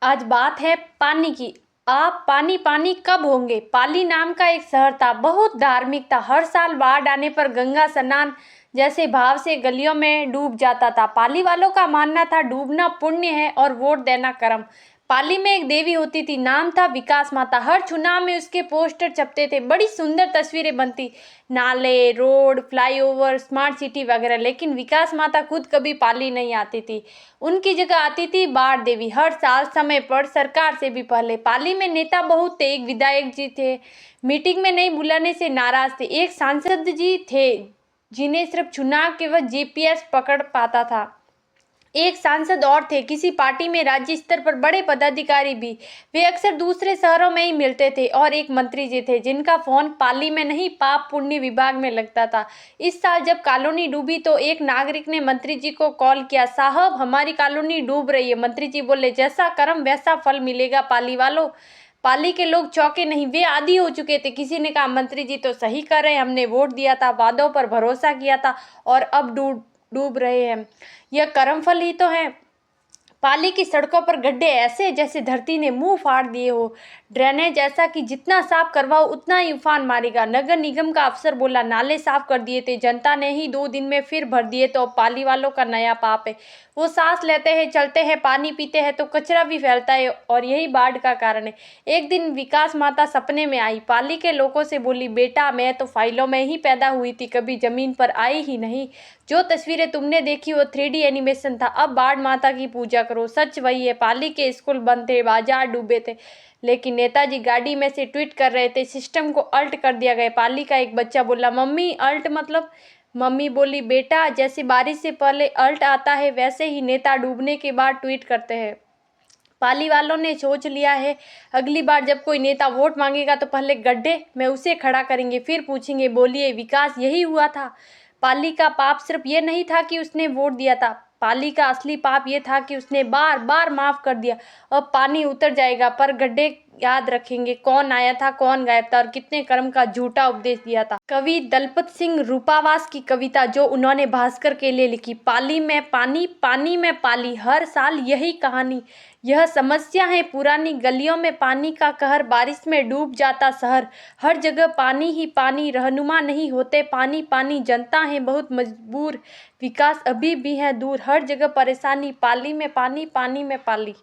आज बात है पानी की। आप पानी पानी कब होंगे। पाली नाम का एक शहर था, बहुत धार्मिक था। हर साल बाढ़ आने पर गंगा स्नान जैसे भाव से गलियों में डूब जाता था। पाली वालों का मानना था डूबना पुण्य है और वोट देना कर्म। पाली में एक देवी होती थी, नाम था विकास माता। हर चुनाव में उसके पोस्टर छपते थे, बड़ी सुंदर तस्वीरें बनती, नाले, रोड, फ्लाईओवर, स्मार्ट सिटी वगैरह। लेकिन विकास माता खुद कभी पाली नहीं आती थी। उनकी जगह आती थी बाढ़ देवी, हर साल समय पर, सरकार से भी पहले। पाली में नेता बहुत थे, एक विधायक जी थे, मीटिंग में नहीं बुलाने से नाराज थे। एक सांसद जी थे जिन्हें सिर्फ चुनाव के वक्त जीपीएस पकड़ पाता था। एक सांसद और थे किसी पार्टी में, राज्य स्तर पर बड़े पदाधिकारी भी, वे अक्सर दूसरे शहरों में ही मिलते थे। और एक मंत्री जी थे जिनका फोन पाली में नहीं, पाप पुण्य विभाग में लगता था। इस साल जब कॉलोनी डूबी तो एक नागरिक ने मंत्री जी को कॉल किया, साहब हमारी कॉलोनी डूब रही है। मंत्री जी बोले, जैसा कर्म वैसा फल मिलेगा पाली वालों। पाली के लोग चौंके नहीं, वे आदी हो चुके थे। किसी ने कहा, मंत्री जी तो सही कर रहे हैं, हमने वोट दिया था, वादों पर भरोसा किया था और अब डूब डूब रहे हैं। यह कर्मफल ही तो है। पाली की सड़कों पर गड्ढे ऐसे जैसे धरती ने मुंह फाड़ दिए हो। ड्रेनेज ऐसा कि जितना साफ करवाओ उतना ही उफान मारेगा। नगर निगम का अफसर बोला, नाले साफ कर दिए थे, जनता ने ही 2 दिन में फिर भर दिए, तो अब पाली वालों का नया पाप है। वो सांस लेते हैं, चलते हैं, पानी पीते हैं तो कचरा भी फैलता है, और यही बाढ़ का कारण है। एक दिन विकास माता सपने में आई, पाली के लोगों से बोली, बेटा मैं तो फाइलों में ही पैदा हुई थी, कभी जमीन पर आई ही नहीं। जो तस्वीरें तुमने देखी वो 3D एनिमेशन था, अब बाढ़ माता की पूजा करो। सच वही है, पाली के स्कूल बंद थे, बाजार डूबे थे, लेकिन नेताजी गाड़ी में से ट्वीट कर रहे थे, सिस्टम को अल्ट कर दिया गया। पाली का एक बच्चा बोला, मम्मी अल्ट मतलब। मम्मी बोली, बेटा जैसे बारिश से पहले अल्ट आता है वैसे ही नेता डूबने के बाद ट्वीट करते हैं। पाली वालों ने सोच लिया है, अगली बार जब कोई नेता वोट मांगेगा तो पहले गड्ढे में उसे खड़ा करेंगे, फिर पूछेंगे, बोलिए विकास यही हुआ था। पाली का पाप सिर्फ ये नहीं था कि उसने वोट दिया था, पाली का असली पाप ये था कि उसने बार बार माफ कर दिया। अब पानी उतर जाएगा पर गड्ढे याद रखेंगे, कौन आया था, कौन गायब था और कितने कर्म का झूठा उपदेश दिया था। कवि दलपत सिंह रूपावास की कविता जो उन्होंने भास्कर के लिए लिखी, पाली में पानी, पानी में पाली, हर साल यही कहानी। यह समस्या है पुरानी, गलियों में पानी का कहर, बारिश में डूब जाता शहर। हर जगह पानी ही पानी, रहनुमा नहीं होते पानी पानी, जनता है बहुत मजबूर, विकास अभी भी है दूर, हर जगह परेशानी, पाली में पानी, पानी में पाली।